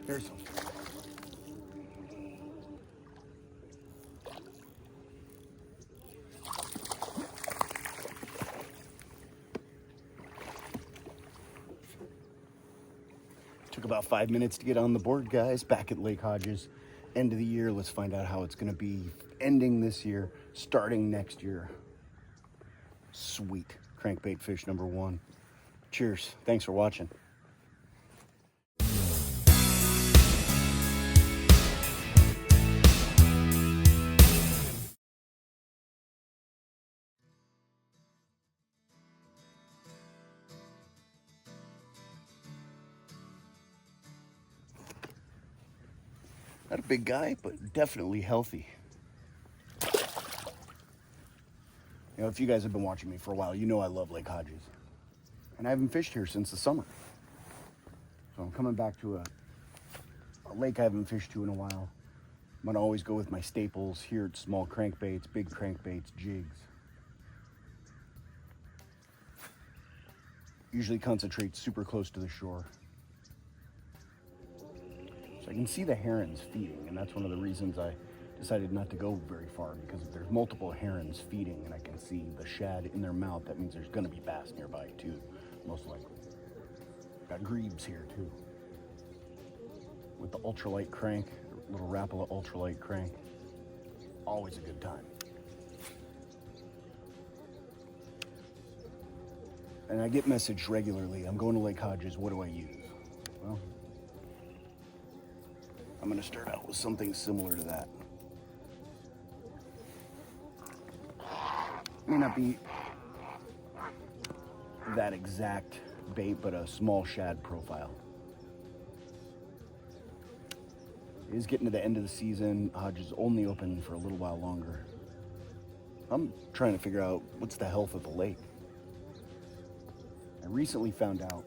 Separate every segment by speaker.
Speaker 1: There's some. Took about 5 minutes to get on the board, guys. Back at Lake Hodges, end of the year. Let's find out how it's going to be ending this year, starting next year. Sweet. Crankbait fish number 1. Cheers. Thanks for watching. Not a big guy, but definitely healthy. You know, if you guys have been watching me for a while, you know I love Lake Hodges. And I haven't fished here since the summer. So I'm coming back to a lake I haven't fished to in a while. I'm gonna always go with my staples. Here it's small crankbaits, big crankbaits, jigs. Usually concentrate super close to the shore. So I can see the herons feeding, and that's one of the reasons I decided not to go very far, because if there's multiple herons feeding and I can see the shad in their mouth, that means there's gonna be bass nearby too, most likely. Got grebes here too. With the ultralight crank, little Rapala ultralight crank. Always a good time. And I get messaged regularly, I'm going to Lake Hodges, what do I use? Well, I'm gonna start out with something similar to that. May not be that exact bait, but a small shad profile. It is getting to the end of the season. Hodges is only open for a little while longer. I'm trying to figure out what's the health of the lake. I recently found out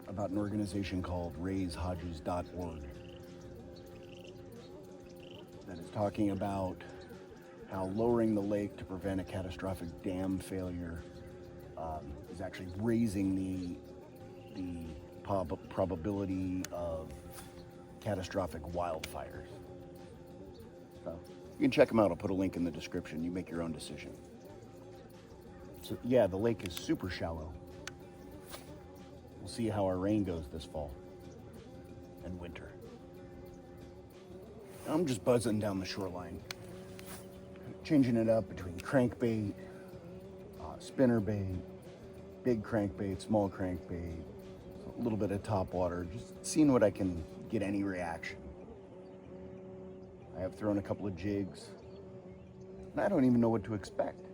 Speaker 1: about an organization called raisehodges.org that is talking about how lowering the lake to prevent a catastrophic dam failure is actually raising the probability of catastrophic wildfires. So you can check them out. I'll put a link in the description. You make your own decision. So yeah, the lake is super shallow. We'll see how our rain goes this fall and winter. I'm just buzzing down the shoreline, changing it up between crankbait, spinnerbait, big crankbait, small crankbait, a little bit of topwater, just seeing what I can get any reaction. I have thrown a couple of jigs, and I don't even know what to expect.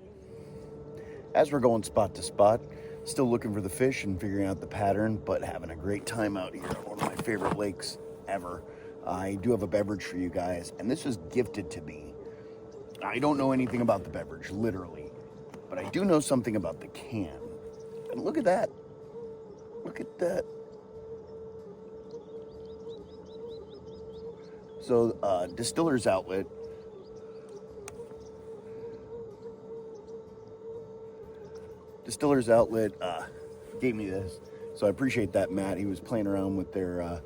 Speaker 1: As we're going spot to spot, still looking for the fish and figuring out the pattern, but having a great time out here at one of my favorite lakes ever. I do have a beverage for you guys, and this was gifted to me. I don't know anything about the beverage, literally, but I do know something about the can. And look at that. Look at that. So, Distiller's Outlet gave me this, so I appreciate that, Matt. He was playing around with their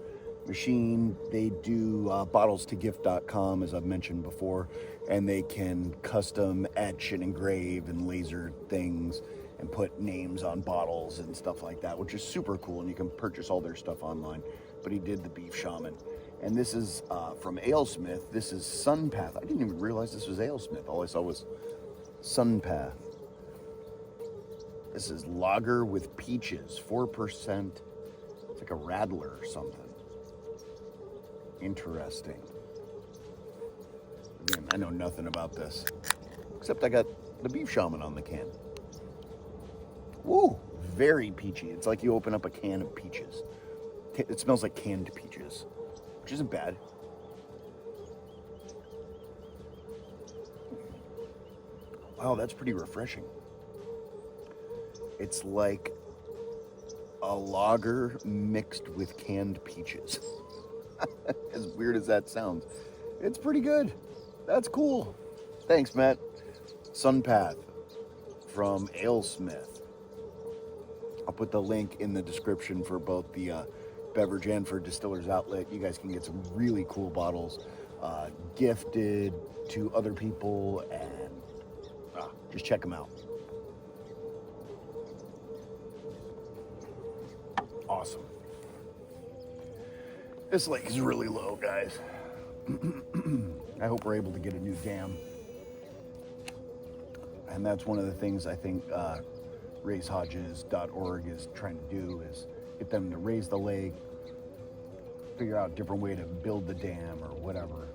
Speaker 1: machine. They do bottles2gift.com, as I've mentioned before, and they can custom etch and engrave and laser things and put names on bottles and stuff like that, which is super cool, and you can purchase all their stuff online. But he did the Beefshaman, and this is from AleSmith. This is Sunpath. I didn't even realize this was AleSmith. All I saw was Sunpath. This is lager with peaches, 4%. It's like a Rattler or something. Interesting. Again, I know nothing about this, except I got the Beefshaman on the can. Woo, very peachy. It's like you open up a can of peaches. It smells like canned peaches, which isn't bad. Wow, that's pretty refreshing. It's like a lager mixed with canned peaches. As weird as that sounds, it's pretty good. That's cool. Thanks, Matt. Sunpath from AleSmith. I'll put the link in the description for both the beverage and for Distiller's Outlet. You guys can get some really cool bottles gifted to other people, and just check them out. Awesome. This lake is really low, guys. I hope we're able to get a new dam. And that's one of the things I think raisehodges.org is trying to do, is get them to raise the lake, figure out a different way to build the dam or whatever.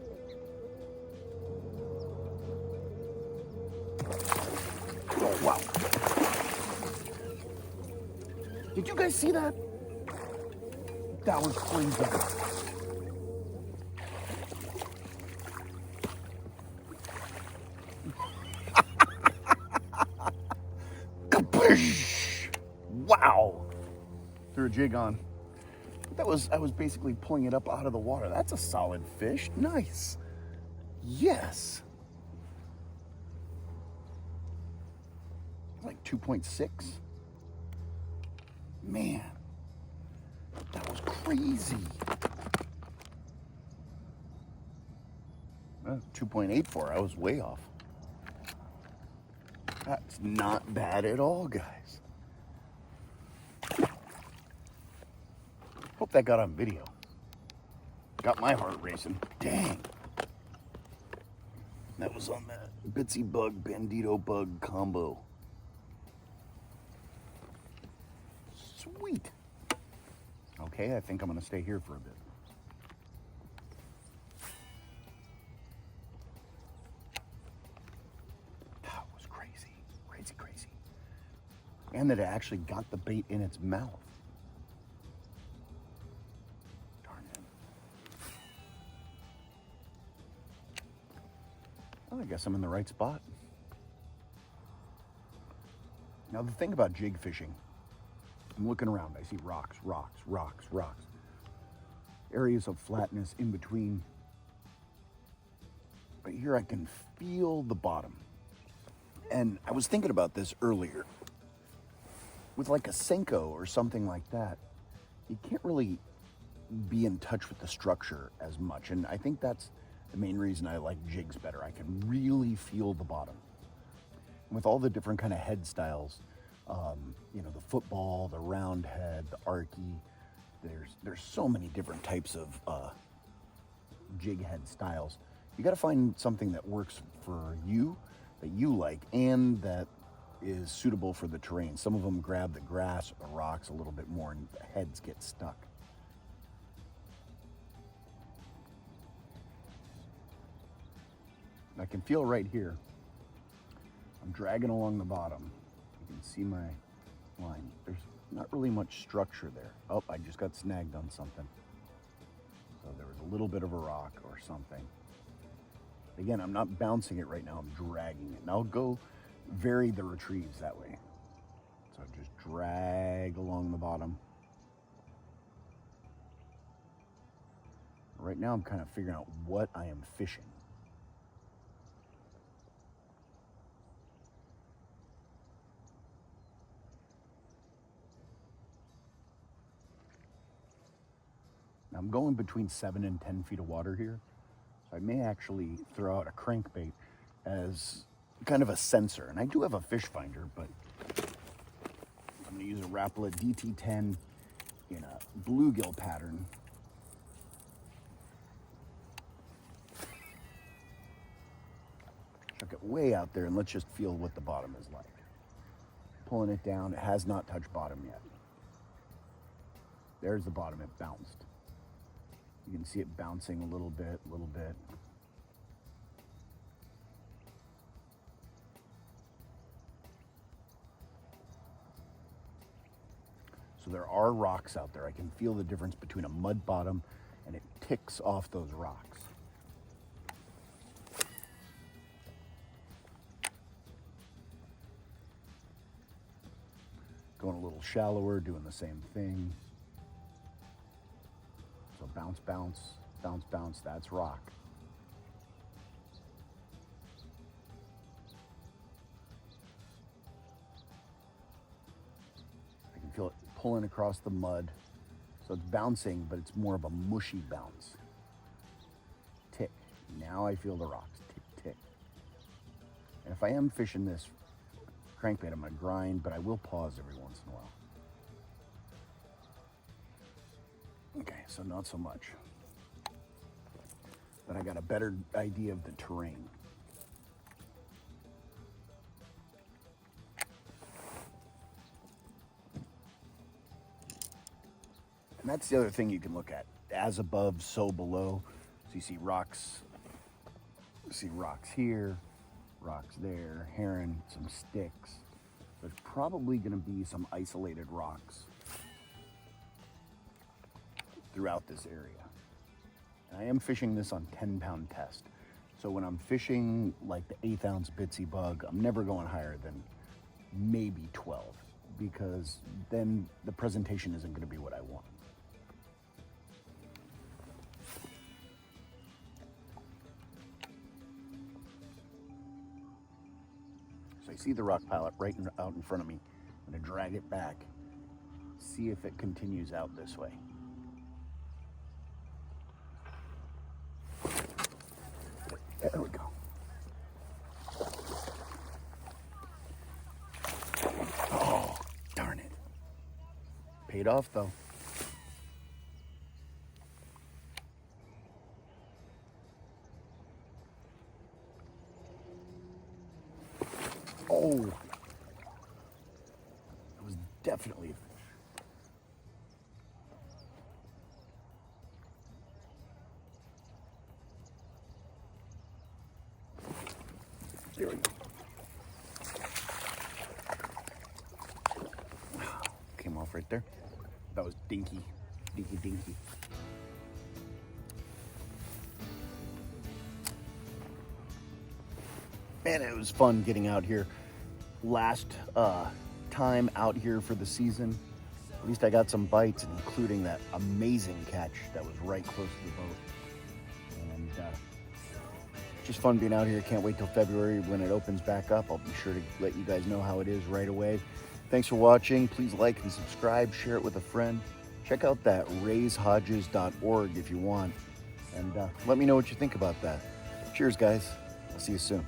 Speaker 1: Oh, wow. Did you guys see that? That was crazy. Wow. Threw a jig on. I was basically pulling it up out of the water. That's a solid fish. Nice. Yes. Like 2.6. Man. That was crazy. 2.84. I was way off. That's not bad at all, guys. Hope that got on video. Got my heart racing. Dang. That was on that Bitsy bug, Bandito bug combo. Sweet. Okay, I think I'm gonna stay here for a bit. That was crazy, crazy, crazy. And that it actually got the bait in its mouth. Darn it. Well, I guess I'm in the right spot. Now the thing about jig fishing, I'm looking around, I see rocks, rocks, rocks, rocks. Areas of flatness in between. But here I can feel the bottom. And I was thinking about this earlier. With like a Senko or something like that, you can't really be in touch with the structure as much. And I think that's the main reason I like jigs better. I can really feel the bottom. With all the different kind of head styles, you know, the football, the round head, the arky, there's so many different types of jig head styles. You got to find something that works for you, that you like, and that is suitable for the terrain. Some of them grab the grass or the rocks a little bit more and the heads get stuck. I can feel right here. I'm dragging along the bottom. You can see my line. There's not really much structure there. Oh, I just got snagged on something. So there was a little bit of a rock or something. Again, I'm not bouncing it right now, I'm dragging it. And I'll go vary the retrieves that way. So just drag along the bottom. Right now I'm kind of figuring out what I am fishing. Now I'm going between 7 and 10 feet of water here. So I may actually throw out a crankbait as kind of a sensor. And I do have a fish finder, but I'm gonna use a Rapala DT-10 in a bluegill pattern. Chuck it way out there and let's just feel what the bottom is like. Pulling it down, it has not touched bottom yet. There's the bottom, it bounced. You can see it bouncing a little bit, a little bit. So there are rocks out there. I can feel the difference between a mud bottom and it ticks off those rocks. Going a little shallower, doing the same thing. So bounce, bounce, bounce, bounce, that's rock. I can feel it pulling across the mud. So it's bouncing, but it's more of a mushy bounce. Tick. Now I feel the rocks. Tick, tick. And if I am fishing this crankbait, I'm going to grind, but I will pause every once in a while. Okay, so not so much. But I got a better idea of the terrain. And that's the other thing you can look at. As above, so below. So you see rocks. You see rocks here, rocks there, heron, some sticks. There's probably going to be some isolated rocks throughout this area. And I am fishing this on 10-pound test. So when I'm fishing like the 1/8 ounce Bitsy bug, I'm never going higher than maybe 12, because then the presentation isn't going to be what I want. So I see the rock pilot right out in front of me. I'm going to drag it back, see if it continues out this way. There we go. Oh, darn it. Paid off though. Oh, it was definitely a fish. There we go. Came off right there. That was dinky, dinky, dinky. Man, it was fun getting out here. Last time out here for the season. At least I got some bites, including that amazing catch that was right close to the boat. And just fun being out here. Can't wait till February when it opens back up. I'll be sure to let you guys know how it is right away. Thanks for watching. Please like and subscribe. Share it with a friend. Check out that raisehodges.org if you want. And let me know what you think about that. Cheers, guys. I'll see you soon.